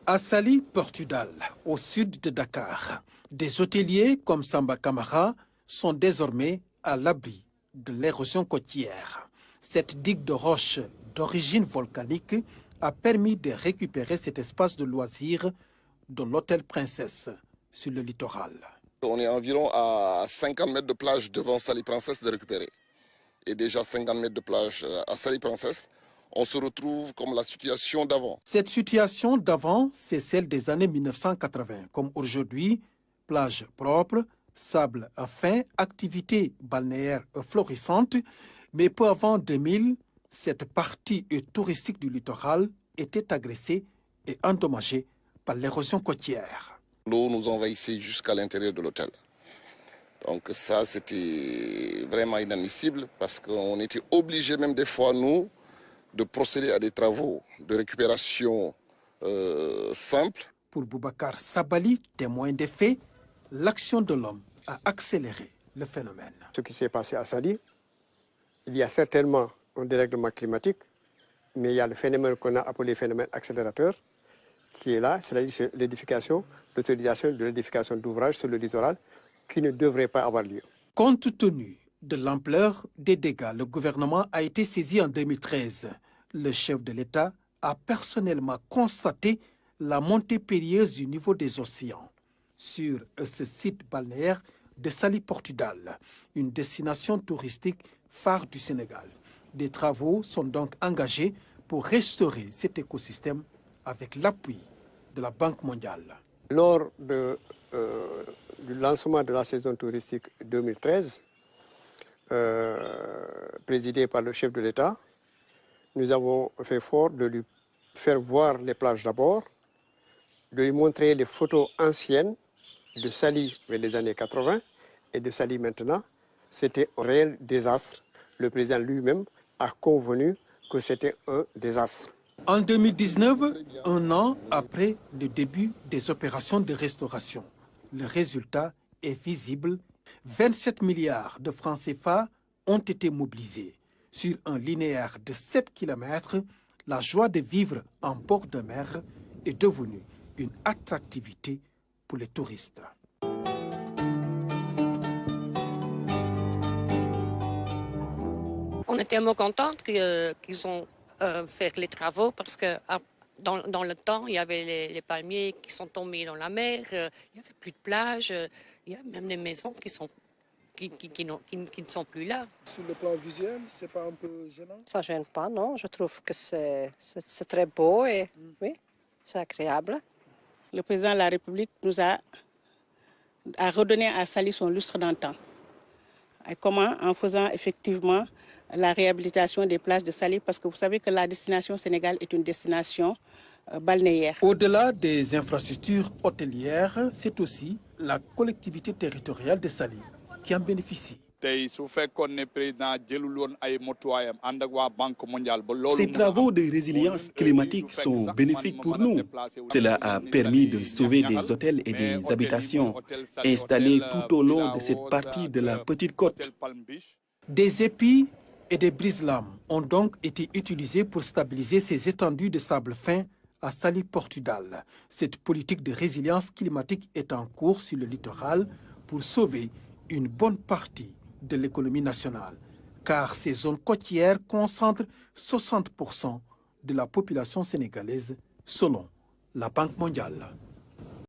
À Saly Portudal, au sud de Dakar, des hôteliers comme Samba Camara sont désormais à l'abri de l'érosion côtière. Cette digue de roches d'origine volcanique a permis de récupérer cet espace de loisirs de l'hôtel Princesse sur le littoral. On est environ à 50 mètres de plage devant Saly Princesse de récupérer. Et déjà 50 mètres de plage à Saly Princesse, on se retrouve comme la situation d'avant. Cette situation d'avant, c'est celle des années 1980. Comme aujourd'hui, plage propre, sable fin, activité balnéaire florissante. Mais peu avant 2000, cette partie touristique du littoral était agressée et endommagée par l'érosion côtière. L'eau nous envahissait jusqu'à l'intérieur de l'hôtel. Donc ça, c'était vraiment inadmissible parce qu'on était obligés même des fois, nous, de procéder à des travaux de récupération simples. Pour Boubacar Sabali, témoin des faits, l'action de l'homme a accéléré le phénomène. Ce qui s'est passé à Saly, il y a certainement un dérèglement climatique, mais il y a le phénomène qu'on a appelé phénomène accélérateur, qui est là, c'est l'édification, l'autorisation de l'édification d'ouvrages sur le littoral qui ne devrait pas avoir lieu. Compte tenu de l'ampleur des dégâts, le gouvernement a été saisi en 2013. Le chef de l'État a personnellement constaté la montée périlleuse du niveau des océans sur ce site balnéaire de Saly Portudal, une destination touristique phare du Sénégal. Des travaux sont donc engagés pour restaurer cet écosystème avec l'appui de la Banque mondiale. Lors du lancement de la saison touristique 2013, présidé par le chef de l'État, nous avons fait fort de lui faire voir les plages d'abord, de lui montrer les photos anciennes de Saly vers les années 80 et de Saly maintenant. C'était un réel désastre. Le président lui-même a convenu que c'était un désastre. En 2019, un an après le début des opérations de restauration, le résultat est visible. 27 milliards de francs CFA ont été mobilisés. Sur un linéaire de 7 km, la joie de vivre en bord de mer est devenue une attractivité pour les touristes. On est tellement contente qu'ils ont fait les travaux parce que dans le temps, il y avait les palmiers qui sont tombés dans la mer, il n'y avait plus de plage, il y a même des maisons qui ne sont plus là. Sur le plan visuel, c'est pas un peu gênant? Ça ne gêne pas, non. Je trouve que c'est très beau et oui, c'est agréable. Le président de la République nous a redonné à Saly son lustre d'antan. Et comment? En faisant effectivement la réhabilitation des plages de Saly, parce que vous savez que la destination Sénégal est une destination balnéaire. Au-delà des infrastructures hôtelières, c'est aussi la collectivité territoriale de Saly qui en bénéficie. Ces travaux de résilience climatique sont bénéfiques pour nous. Cela a permis de sauver des hôtels et des habitations installés tout au long de cette partie de la petite côte. Des épis et des brise-lames ont donc été utilisés pour stabiliser ces étendues de sable fin à Saly Portudal. Cette politique de résilience climatique est en cours sur le littoral pour sauver une bonne partie de l'économie nationale, car ces zones côtières concentrent 60% de la population sénégalaise, selon la Banque mondiale.